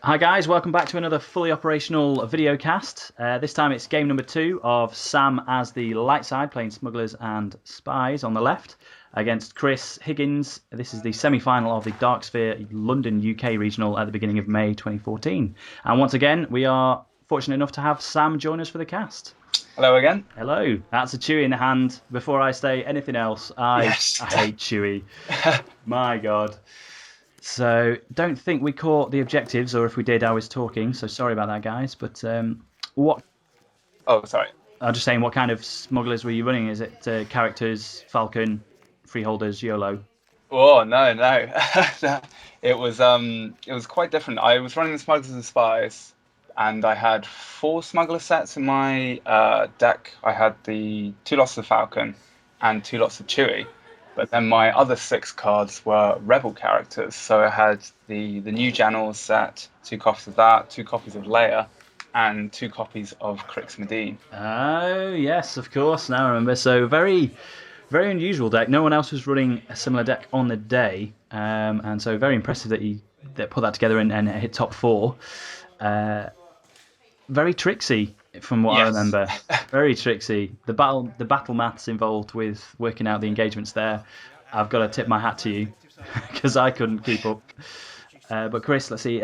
Hi guys, welcome back to another fully operational video cast. This time it's game number 2 of Sam as the Lightside playing Smugglers and Spies on the left against Chris Higgins. This is the semi-final of the Dark Sphere London UK regional at the beginning of May 2014. And once again, we are fortunate enough to have Sam join us for the cast. Hello again. Hello. That's a Chewy in the hand. Before I say anything else, I hate Chewy. My God. So don't think we caught the objectives, or if we did, I was talking. So sorry about that, guys. But what? Oh, sorry. I'm just saying, what kind of smugglers were you running? Is it characters, Falcon, freeholders, YOLO? Oh no. It was quite different. I was running the Smugglers and Spies, and I had 4 smuggler sets in my deck. I had the 2 lots of Falcon and 2 lots of Chewie. But then my other 6 cards were Rebel characters. So I had the new Janels set, 2 copies of that, 2 copies of Leia, and 2 copies of Crix Medine. Oh yes, of course. Now I remember. So very, very unusual deck. No one else was running a similar deck on the day, and so very impressive that he put that together and hit top 4. Very tricksy from what I Yes. remember. Very tricksy. The battle maths involved with working out the engagements there. I've got to tip my hat to you because I couldn't keep up. But Chris, let's see.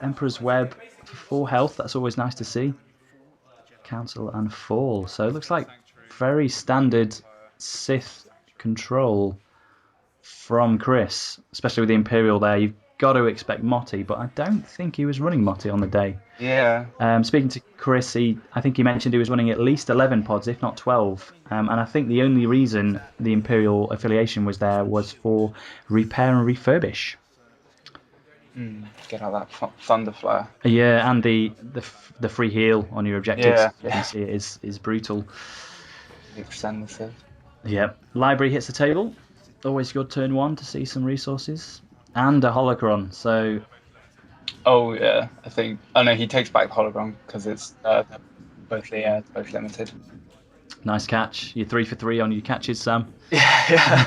Emperor's Web for 4 health. That's always nice to see. Council and Fall. So it looks like very standard Sith control from Chris, especially with the Imperial there. You've got to expect Motti, but I don't think he was running Motti on the day. Yeah. Speaking to Chris, I think he mentioned he was running at least 11 pods, if not 12. And I think the only reason the Imperial affiliation was there was for repair and refurbish. Get out that thunder flare. Yeah, and the free heal on your objectives. Yeah. You can see it is brutal. Extend the Sith. Yep. Library hits the table. Always good turn 1 to see some resources. And a holocron. So Oh yeah, I think. Oh no, he takes back the hologram because it's both limited. nice catch. You're 3 for 3 on your catches, Sam. Yeah.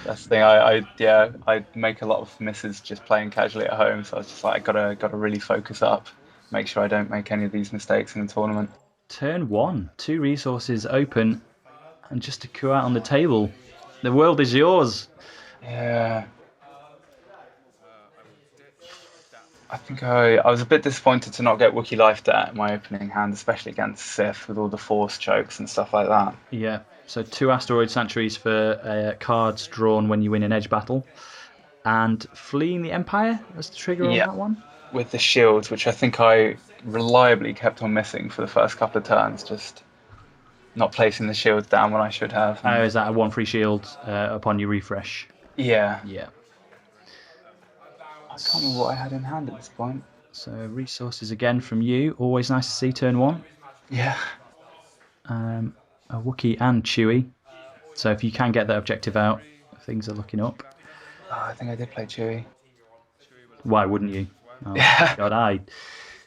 That's the thing. I make a lot of misses just playing casually at home, so I was just like, gotta really focus up, make sure I don't make any of these mistakes in the tournament. Turn 1. 2 resources open. And just a coup out on the table. The world is yours. Yeah. I think I was a bit disappointed to not get Wookiee Life Debt in my opening hand, especially against Sith with all the Force chokes and stuff like that. Yeah. So 2 asteroid sanctuaries for cards drawn when you win an edge battle. And fleeing the Empire as the trigger on Yeah, that one. with the shields, which I think I reliably kept on missing for the first couple of turns, just not placing the shields down when I should have. Oh, is that a 1 free shield upon your refresh? Yeah. Yeah. I can't remember what I had in hand at this point. So resources again from you. Always nice to see turn 1. Yeah. A Wookiee and Chewie. So if you can get that objective out, things are looking up. Oh, I think I did play Chewie. Why wouldn't you? Oh, Yeah. God, I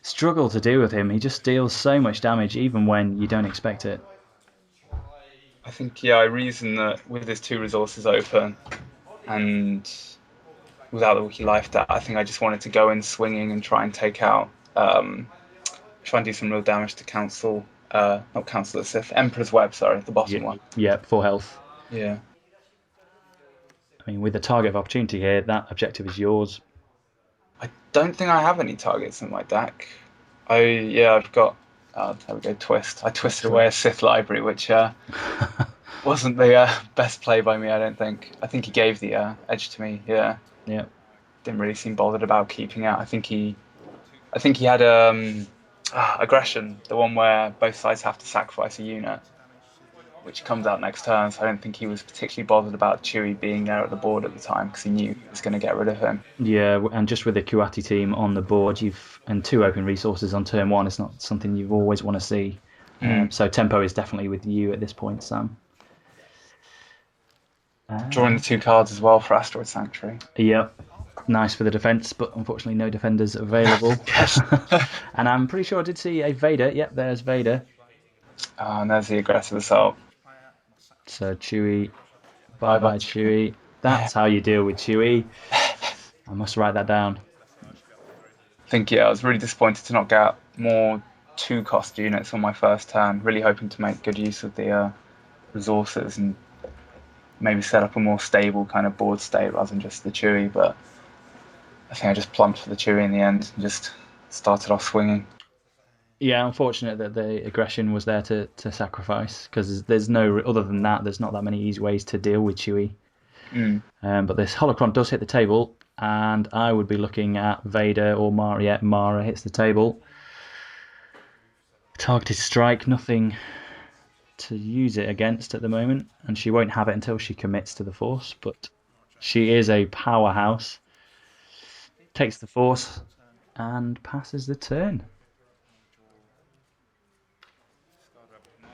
struggle to deal with him. He just deals so much damage even when you don't expect it. I think, I reasoned that with his 2 resources open and without the Wookiee Life Debt, I think I just wanted to go in swinging and try and take out, try and do some real damage to Council, not Council of Sith, Emperor's Web, sorry, the bottom one. Yeah, 4 health. Yeah. I mean, with the target of opportunity here, that objective is yours. I don't think I have any targets in my deck. I've got, there we go, Twist. I twisted away a Sith library, which wasn't the best play by me, I don't think. I think he gave the edge to me, yeah. Yeah. Didn't really seem bothered about keeping it. I think he had aggression, the one where both sides have to sacrifice a unit, which comes out next turn. So I don't think he was particularly bothered about Chewie being there at the board at the time because he knew he was going to get rid of him. Yeah, and just with the Kuati team on the board, and 2 open resources on turn 1, it's not something you always want to see. So tempo is definitely with you at this point, Sam. Drawing the 2 cards as well for Asteroid Sanctuary. Yep. Nice for the defence, but unfortunately no defenders available. Yes. And I'm pretty sure I did see a Vader. Yep, there's Vader. And there's the aggressive assault. So Chewie, bye Chewie. That's how you deal with Chewie. I must write that down. think, yeah, I was really disappointed to not get more 2-cost units on my first turn. Really hoping to make good use of the resources and maybe set up a more stable kind of board state rather than just the Chewy. But I think I just plumped for the Chewy in the end and just started off swinging. Yeah, unfortunate that the aggression was there to sacrifice, because there's no, other than that, there's not that many easy ways to deal with Chewie. But this holocron does hit the table, and I would be looking at Vader or Mara. Yeah, Mara hits the table. Targeted strike, nothing to use it against at the moment, and she won't have it until she commits to the Force, but she is a powerhouse. Takes the Force and passes the turn.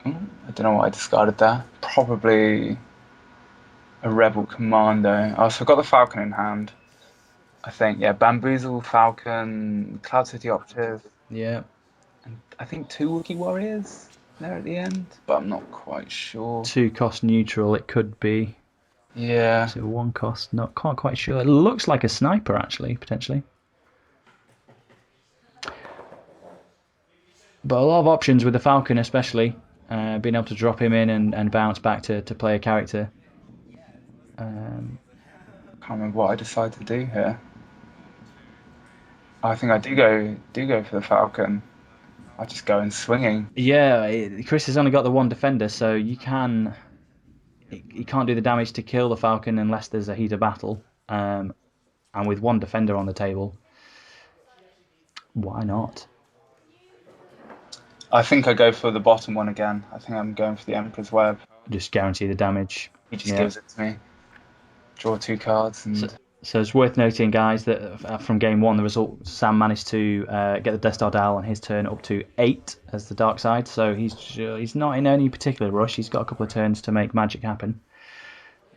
I don't know what I discarded there. Probably a Rebel Commando. Oh, so I've got the Falcon in hand. I think, yeah, Bamboozle, Falcon, Cloud City Operative. Yeah. And I think 2 Wookiee Warriors there at the end, but I'm not quite sure. 2-cost neutral, it could be. Yeah. So 1-cost, not quite sure. It looks like a sniper, actually, potentially. But a lot of options with the Falcon, especially. Being able to drop him in and bounce back to play a character. Can't remember what I decided to do here. I think I do go for the Falcon. I just go in swinging. Yeah, Chris has only got the one defender, so you can't do the damage to kill the Falcon unless there's a heat of battle. And with one defender on the table, why not? I think I go for the bottom one again. I think I'm going for the Emperor's Web. Just guarantee the damage. He just gives it to me. Draw 2 cards and... So it's worth noting, guys, that from game 1, the result, Sam managed to get the Death Star dial on his turn up to 8 as the dark side. So he's not in any particular rush. He's got a couple of turns to make magic happen,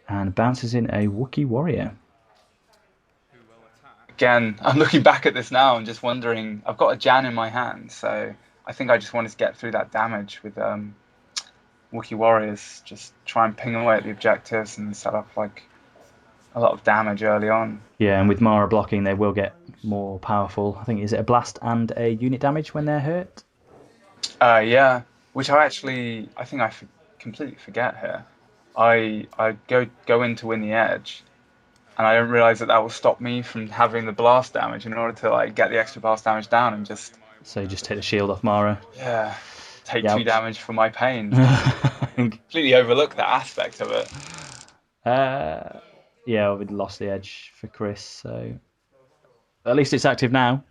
and bounces in a Wookiee Warrior. Again, I'm looking back at this now and just wondering. I've got a Jan in my hand, so I think I just wanted to get through that damage with Wookiee Warriors. Just try and ping away at the objectives and set up like a lot of damage early on. Yeah, and with Mara blocking, they will get more powerful. I think, is it a blast and a unit damage when they're hurt? Yeah, which I think I completely forget here. I go in to win the edge, and I don't realise that will stop me from having the blast damage in order to like get the extra blast damage down and just... So you just take the shield off Mara. Yeah, take 2 damage for my pain. think Completely overlooked that aspect of it. Yeah, we'd lost the edge for Chris, so at least it's active now.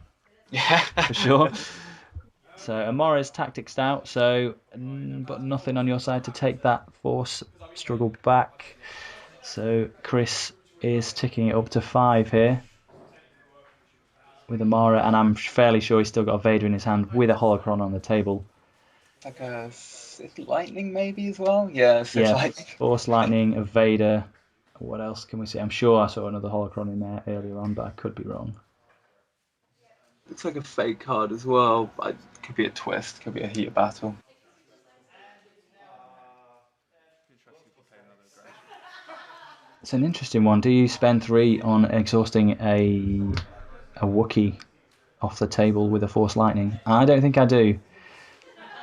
Yeah, for sure. So Amara's tactics out, so but nothing on your side to take that Force struggle back. So Chris is ticking it up to 5 here with Amara, and I'm fairly sure he's still got a Vader in his hand with a holocron on the table. Like a Sith Lightning maybe as well? Yeah, Sith Lightning. Force Lightning, a Vader. What else can we see? I'm sure I saw another holocron in there earlier on, but I could be wrong. Looks like a fake card as well. But could be a twist, could be a heat of battle. It's an interesting one. Do you spend 3 on exhausting a Wookiee off the table with a Force Lightning? I don't think I do.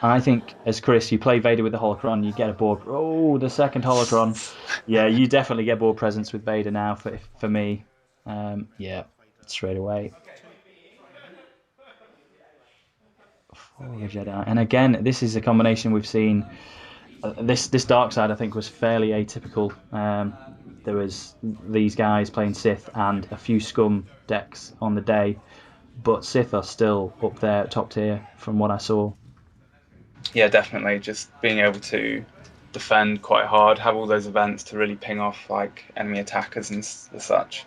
I think, as Chris, you play Vader with the holocron, you get a board... Oh, the second holocron. Yeah, you definitely get board presence with Vader now for me. Yeah, straight away. For the Jedi. And again, this is a combination we've seen... This dark side, I think, was fairly atypical. There was these guys playing Sith and a few scum decks on the day, but Sith are still up there, top tier, from what I saw. Yeah, definitely. Just being able to defend quite hard, have all those events to really ping off like enemy attackers and such.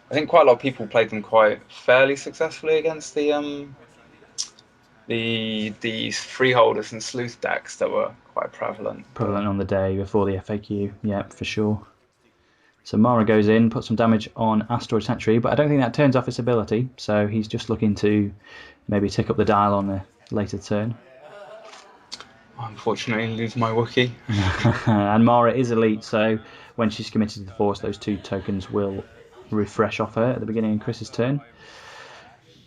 I think quite a lot of people played them quite fairly successfully against the freeholders and sleuth decks that were quite prevalent. Prevalent on the day before the FAQ, yeah, for sure. So Mara goes in, puts some damage on Asteroid Sanctuary, but I don't think that turns off its ability, so he's just looking to maybe tick up the dial on the later turn. Unfortunately, lose my Wookiee. And Mara is elite, so when she's committed to the Force, those 2 tokens will refresh off her at the beginning of Chris's turn.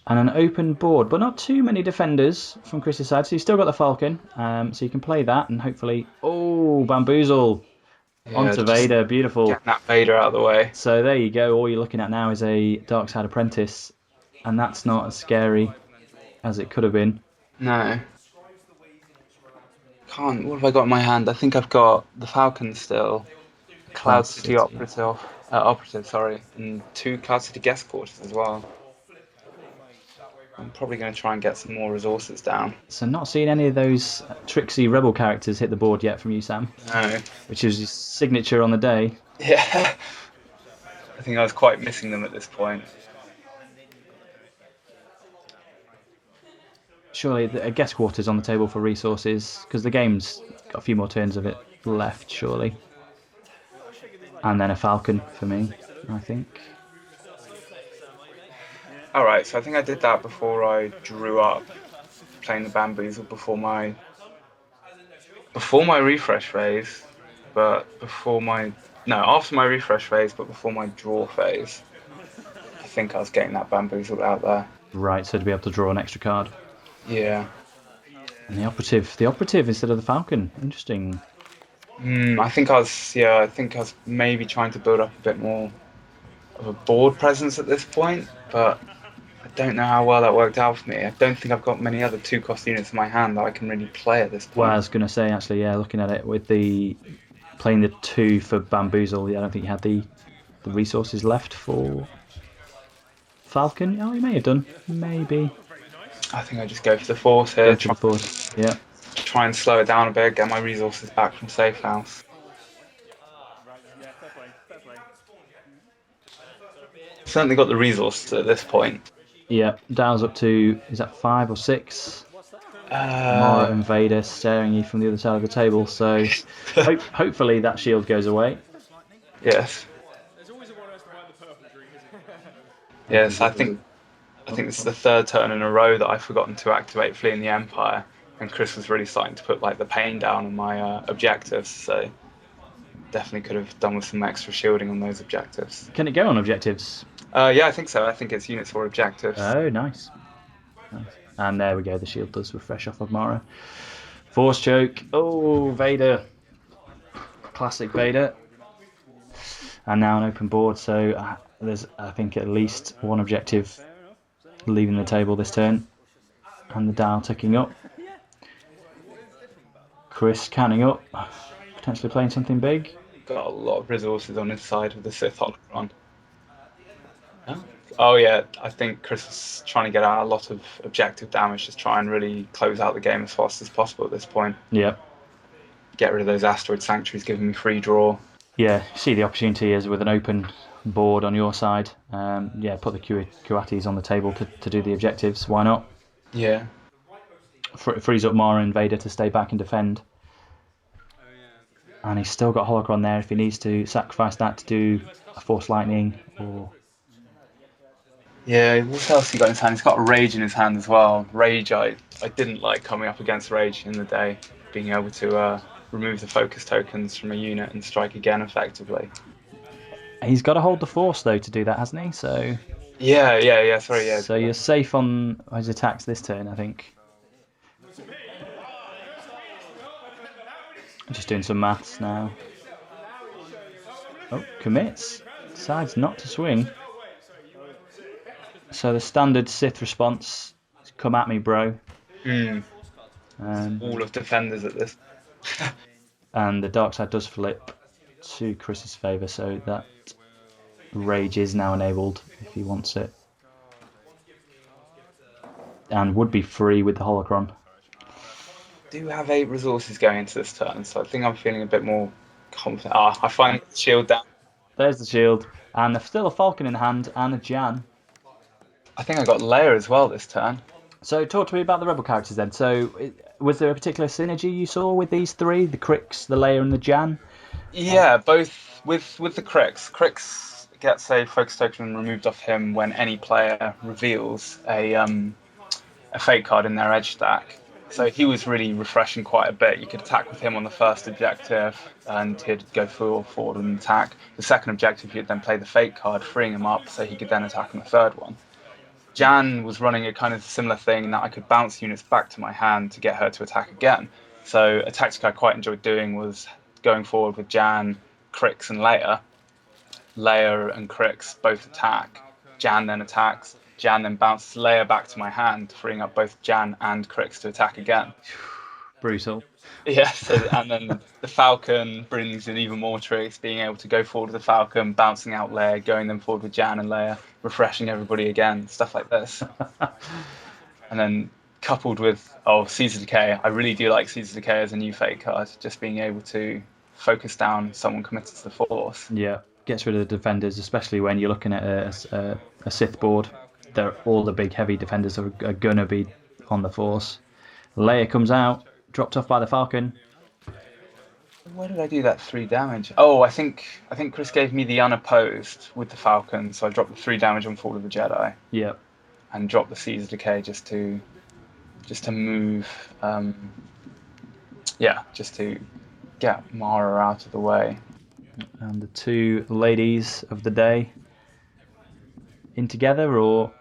And an open board, but not too many defenders from Chris's side. So you've still got the Falcon, so you can play that and hopefully... Oh, Bamboozle Yeah, onto just Vader. Beautiful. getting that Vader out of the way. So there you go. All you're looking at now is a Dark Side Apprentice. And that's not as scary as it could have been. No. Can't. What have I got in my hand? I think I've got the Falcon still, Cloud City Operative, sorry, and 2 Cloud City Guest Quarters as well. I'm probably going to try and get some more resources down. So not seeing any of those tricksy rebel characters hit the board yet from you, Sam. No. Which is his signature on the day. Yeah. I think I was quite missing them at this point. Surely a guest quarters on the table for resources, because the game's got a few more turns of it left, surely. And then a Falcon for me, I think. Alright, so I think I did that before I drew up, playing the Bamboozle before my refresh phase, but after my refresh phase, but before my draw phase. I think I was getting that Bamboozle out there. Right, so to be able to draw an extra card. Yeah. And the operative instead of the Falcon. Interesting. I think I was maybe trying to build up a bit more of a board presence at this point, but I don't know how well that worked out for me. I don't think I've got many other 2-cost units in my hand that I can really play at this point. Well, I was going to say, actually, yeah, looking at it, with playing the 2 for Bamboozle, I don't think you had the resources left for Falcon. Oh, you may have done. Maybe. I think I just go for the Force here. Go for the Force, yeah. Try and slow it down a bit, get my resources back from Safe House. Certainly got the resources at this point. Yeah, Dow's up to, is that 5 or 6? Mara and Vader staring you from the other side of the table, so hopefully that shield goes away. Yes. Yes, I think this is the 3rd turn in a row that I've forgotten to activate Fleeing the Empire, and Chris was really starting to put like the pain down on my objectives, so definitely could have done with some extra shielding on those objectives. Can it go on objectives? Yeah, I think so. I think it's units for objectives. Oh, nice. And there we go, the shield does refresh off of Mara. Force choke. Oh, Vader. Classic Vader. And now an open board, so there's, I think, at least one objective leaving the table this turn. And the dial ticking up. Chris canning up. Potentially playing something big. Got a lot of resources on his side with the Sith Holocron. Oh yeah, I think Chris is trying to get out a lot of objective damage, just try and really close out the game as fast as possible at this point. Yep. Get rid of those asteroid sanctuaries, giving me free draw. Yeah, see the opportunity is with an open board on your side. Yeah, put the Kuatis on the table to do the objectives. Why not? Yeah. Frees up Mara and Vader to stay back and defend. And he's still got Holocron there if he needs to sacrifice that to do a Force Lightning or... Yeah, what else he got in his hand? He's got a Rage in his hand as well. Rage, I didn't like coming up against Rage in the day. Being able to remove the focus tokens from a unit and strike again effectively. He's got to hold the Force though to do that, hasn't he? So... Yeah, sorry, yeah. So you're safe on his attacks this turn, I think. Just doing some maths now. Oh, commits. Decides not to swing. So the standard Sith response is come at me, bro. All of defenders at this. And the dark side does flip to Chris's favour, so that Rage is now enabled if he wants it. And would be free with the Holocron. Do have 8 resources going into this turn, so I think I'm feeling a bit more confident. I find the shield down. There's the shield, and there's still a Falcon in hand and a Jan. I think I got Leia as well this turn. So talk to me about the rebel characters then. So was there a particular synergy you saw with these 3, the Crix, the Leia and the Jan? Yeah, both with the Crix. Crix gets a focus token removed off him when any player reveals a fake card in their edge stack. So he was really refreshing quite a bit. You could attack with him on the first objective and he'd go full forward and attack. The second objective, you'd then play the fake card, freeing him up so he could then attack on the third one. Jan was running a kind of similar thing in that I could bounce units back to my hand to get her to attack again. So a tactic I quite enjoyed doing was going forward with Jan, Crix, and Leia. Leia and Crix both attack. Jan then attacks. Jan then bounces Leia back to my hand, freeing up both Jan and Crix to attack again. Brutal. Yeah, and then the Falcon brings in even more tricks, being able to go forward with the Falcon, bouncing out Leia, going then forward with Jan and Leia, refreshing everybody again, stuff like this. And then coupled with Caesar Decay, I really do like Caesar Decay as a new fake card, just being able to focus down someone committed to the Force. Yeah, gets rid of the defenders, especially when you're looking at a Sith board. All the big heavy defenders are going to be on the Force. Leia comes out, dropped off by the Falcon. Where did I do that 3 damage? Oh, I think Chris gave me the unopposed with the Falcon, so I dropped the 3 damage on Fall of the Jedi. Yeah. And dropped the Caesar Decay just to move, just to get Mara out of the way. And the 2 ladies of the day in together, or?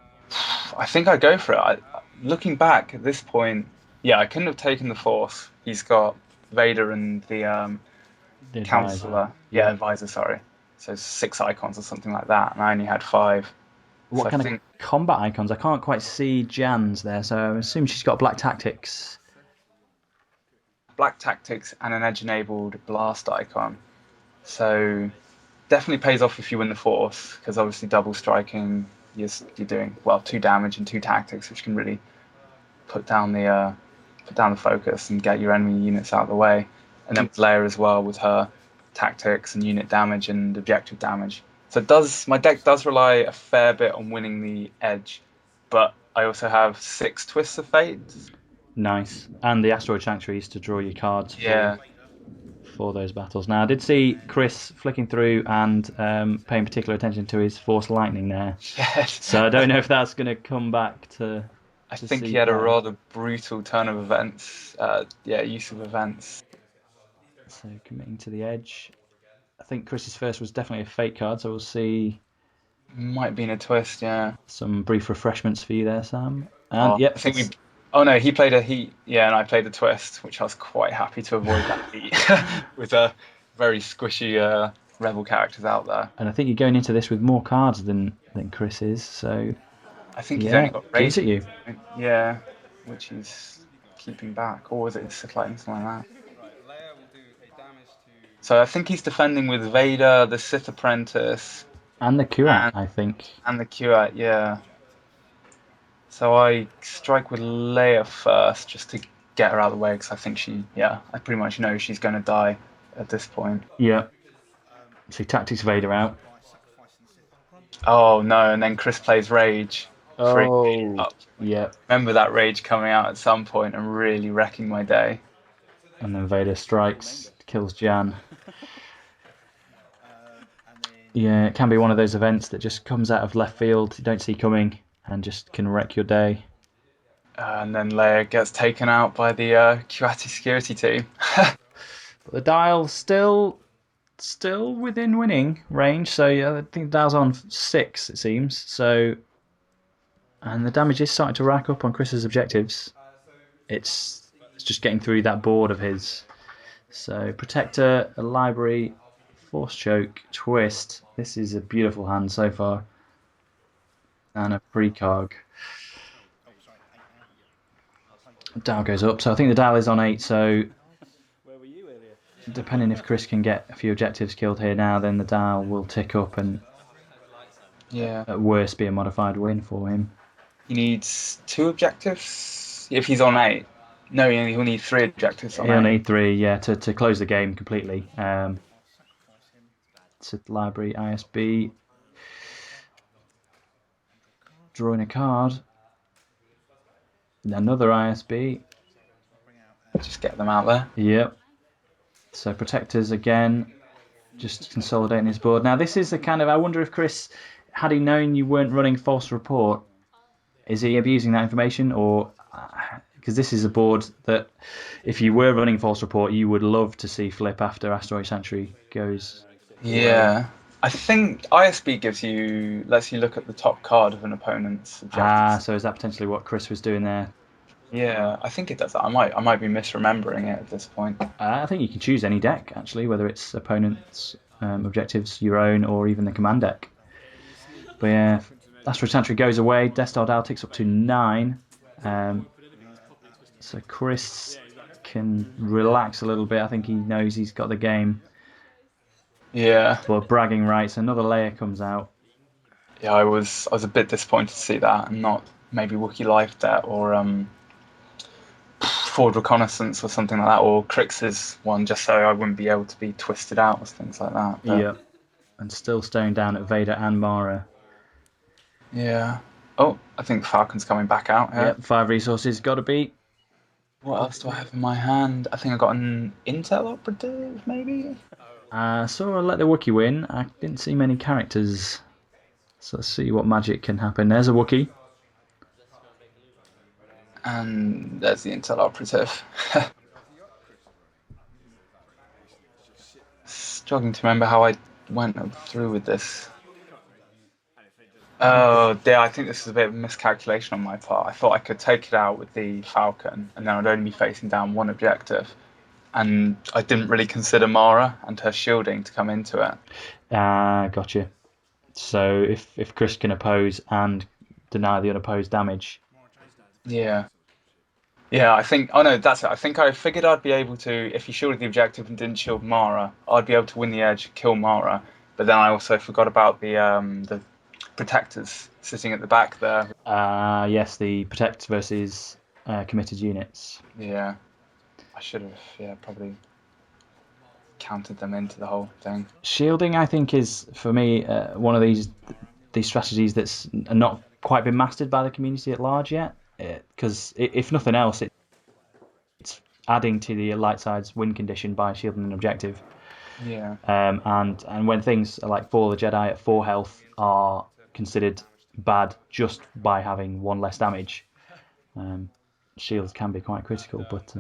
I think I'd go for it. Looking back at this point, I couldn't have taken the Force. He's got Vader and the Counselor. Advisor, sorry. So 6 icons or something like that, and I only had 5. What kind of combat icons? I can't quite see Jan's there, so I assume she's got Black Tactics. Black Tactics and an edge-enabled blast icon. So definitely pays off if you win the Force, because obviously double striking, you're doing 2 damage and 2 tactics, which can really put down the focus and get your enemy units out of the way. And then Leia as well with her tactics and unit damage and objective damage. So my deck does rely a fair bit on winning the edge, but I also have 6 Twists of Fate. Nice. And the Asteroid Sanctuaries to draw your cards for those battles. Now, I did see Chris flicking through and paying particular attention to his Force Lightning there. Yes. So I don't know if that's going to come back to... I think he had a rather brutal turn of events. Use of events. So committing to the edge. I think Chris's first was definitely a fake card, so we'll see. Might be in a twist, yeah. Some brief refreshments for you there, Sam. And I think we. Oh no, he played a heat, and I played a twist, which I was quite happy to avoid that heat with a very squishy rebel characters out there. And I think you're going into this with more cards than Chris is, so. I think he's only got rage at you. Yeah, which he's keeping back, or was it Sith Lightning, something like that? So I think he's defending with Vader, the Sith Apprentice. And the Kuat, I think. And the Kuat, yeah. So I strike with Leia first, just to get her out of the way, because I think I pretty much know she's going to die at this point. Yeah. So he tactics Vader out. Oh no, and then Chris plays Rage. Oh, yeah. Remember that Rage coming out at some point and really wrecking my day. And then Vader strikes, kills Jan. Yeah, it can be one of those events that just comes out of left field, you don't see coming, and just can wreck your day. And then Leia gets taken out by the Kuati security team. The dial still within winning range, so I think the dial's on 6, it seems. So, and the damage is starting to rack up on Chris's objectives. It's just getting through that board of his. So, Protector, a Library, Force Choke, Twist. This is a beautiful hand so far. And a precog. Dial goes up, so I think the dial is on 8, so depending if Chris can get a few objectives killed here now, then the dial will tick up and at worst be a modified win for him. He needs 2 objectives if he's on 8. No, he'll need 3 objectives on 8. He'll need 3, to close the game completely. Sith Library, ISB. Drawing a card. Another ISB. Just get them out there. Yep. So Protectors again, just consolidating his board. Now this is the kind of, I wonder if Chris, had he known you weren't running False Report, is he abusing that information, or because this is a board that if you were running False Report you would love to see flip after Asteroid Sanctuary goes. Yeah. I think ISB lets you look at the top card of an opponent's objectives. So is that potentially what Chris was doing there? Yeah, I think it does that. I might be misremembering it at this point. I think you can choose any deck, actually, whether it's opponent's objectives, your own, or even the command deck. But yeah, Astral Chantry goes away. Death Star Dial ticks up to 9. So Chris can relax a little bit. I think he knows he's got the game. Yeah. But bragging rights, another layer comes out. Yeah, I was a bit disappointed to see that, and not maybe Wookiee Life Debt or Forward Reconnaissance or something like that, or Crix's one, just so I wouldn't be able to be twisted out or things like that. But, Yeah. And still staring down at Vader and Mara. yeah. Oh, I think Falcon's coming back out. Yeah. Yep, 5 resources, got to be. What else do I have in my hand? I think I got an Intel Operative, maybe? So I'll let the Wookiee win. I didn't see many characters. So let's see what magic can happen. There's a Wookiee. And there's the Intel Operative. Struggling to remember how I went through with this. Oh, yeah, I think this is a bit of a miscalculation on my part. I thought I could take it out with the Falcon, and then I'd only be facing down one objective. And I didn't really consider Mara and her shielding to come into it. Gotcha. So if Chris can oppose and deny the unopposed damage. Yeah. Yeah, I think. Oh no, that's it. I think I figured I'd be able to, if he shielded the objective and didn't shield Mara, I'd be able to win the edge, kill Mara. But then I also forgot about the protectors sitting at the back there. Yes, the protect versus committed units. Yeah, I should have. Probably counted them into the whole thing. Shielding, I think, is for me one of these strategies that's not quite been mastered by the community at large yet. Because if nothing else, it's adding to the Lightside's win condition by shielding an objective. Yeah. And when things like Fall of the Jedi at 4 health are considered bad just by having 1 less damage, shields can be quite critical. But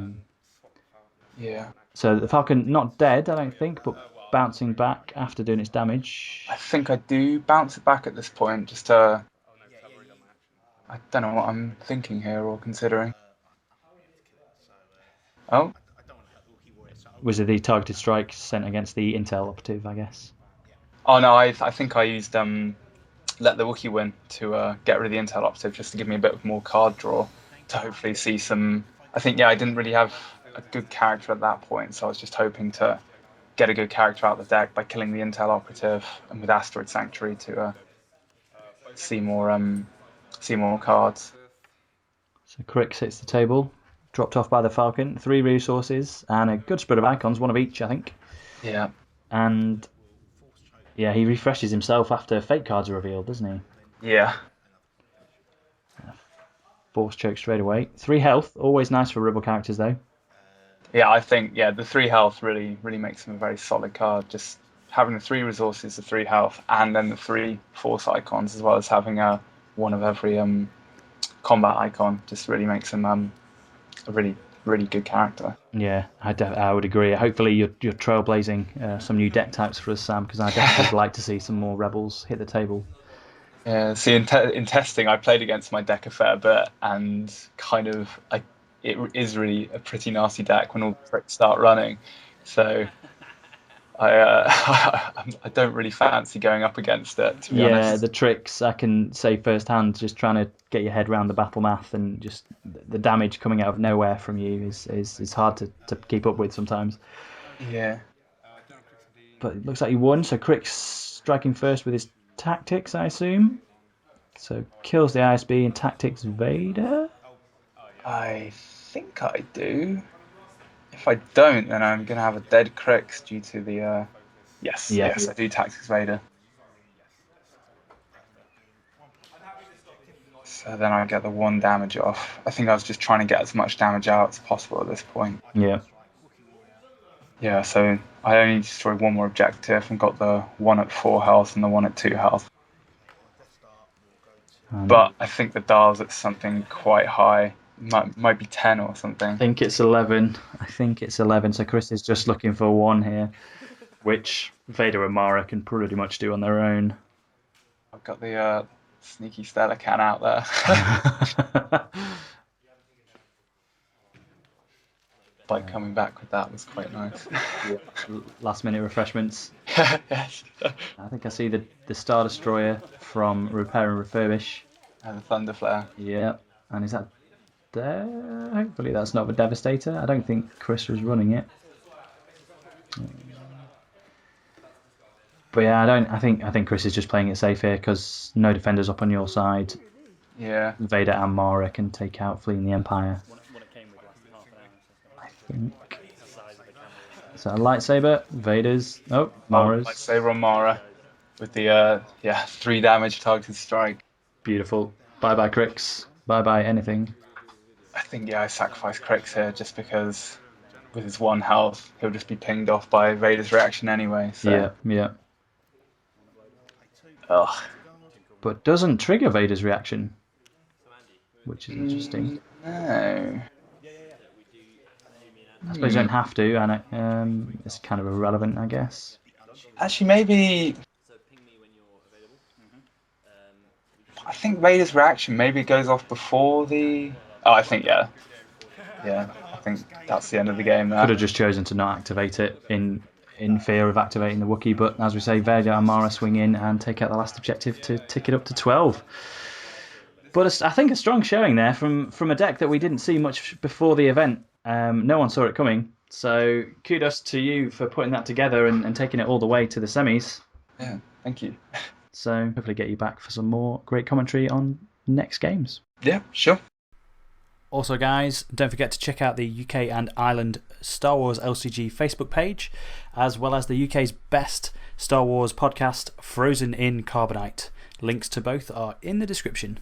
yeah. So the Falcon not dead, I don't think, but bouncing back after doing its damage. I think I do bounce it back at this point, just to. I don't know what I'm thinking here or considering. Oh. Was it the targeted strike sent against the Intel operative, I guess? Oh no, I think I used let the Wookiee win to get rid of the Intel operative, just to give me a bit more card draw to hopefully see some. I think I didn't really have a good character at that point, so I was just hoping to get a good character out of the deck by killing the Intel operative and with Asteroid Sanctuary to see more cards. So Crix hits the table, dropped off by the Falcon. 3 resources and a good spread of icons, 1 of each, I think. Yeah. And yeah, he refreshes himself after fate cards are revealed, doesn't he? Yeah. Force choke straight away. 3 health, always nice for rebel characters though. Yeah, I think the 3 health really makes him a very solid card. Just having the 3 resources, the 3 health, and then the 3 force icons, as well as having 1 of every combat icon, just really makes him a really good character. Yeah, I would agree. Hopefully you're trailblazing some new deck types for us, Sam, because I definitely would like to see some more rebels hit the table. Yeah, see, in testing, I played against my deck a fair bit, and kind of it is really a pretty nasty deck when all the tricks start running. So I don't really fancy going up against it, to be honest. Yeah, the tricks, I can say firsthand, just trying to get your head around the battle math, and just the damage coming out of nowhere from you is hard to keep up with sometimes. Yeah. But it looks like he won, so Crix striking first with his tactics, I assume. So kills the ISB and tactics Vader? I think I do. If I don't, then I'm going to have a dead Crix due to the... Yes, I do tactics Vader. So then I get the 1 damage off. I think I was just trying to get as much damage out as possible at this point. Yeah. Yeah, so I only destroyed 1 more objective and got the 1 at 4 health and the 1 at 2 health. But I think the dial's at something quite high. Might be 10 or something. I think it's 11. So Chris is just looking for 1 here. which Vader and Mara can pretty much do on their own. I've got the sneaky Stella can out there. By coming back with that was quite nice. Last minute refreshments. Yes. I think I see the Star Destroyer from Repair and Refurbish. And the Thunder Flare. Yeah, and is that there? Hopefully that's not the Devastator. I don't think Chris was running it. But yeah, I think Chris is just playing it safe here because no defenders up on your side. Yeah. Vader and Mara can take out Fleeing the Empire. I think. Is that a lightsaber? Vader's. Oh, Mara's. Lightsaber on Mara with the 3 damage targeted strike. Beautiful. Bye bye Crix. Bye bye anything. I think I sacrifice Crix here just because with his 1 health he'll just be pinged off by Vader's reaction anyway. So. Yeah. Ugh. But doesn't trigger Vader's reaction, which is interesting. No. I suppose you don't have to, and it's kind of irrelevant, I guess. Actually, maybe. I think Vader's reaction maybe goes off before the. Oh, I think yeah. I think that's the end of the game there. Could have just chosen to not activate it in fear of activating the Wookiee, but as we say, Vader and Mara swing in and take out the last objective to tick it up to 12. But I think a strong showing there from a deck that we didn't see much before the event. No one saw it coming, so kudos to you for putting that together and taking it all the way to the semis. Yeah, thank you. So hopefully get you back for some more great commentary on next games. Yeah, sure. Also, guys, don't forget to check out the UK and Ireland Star Wars LCG Facebook page, as well as the UK's best Star Wars podcast, Frozen in Carbonite. Links to both are in the description.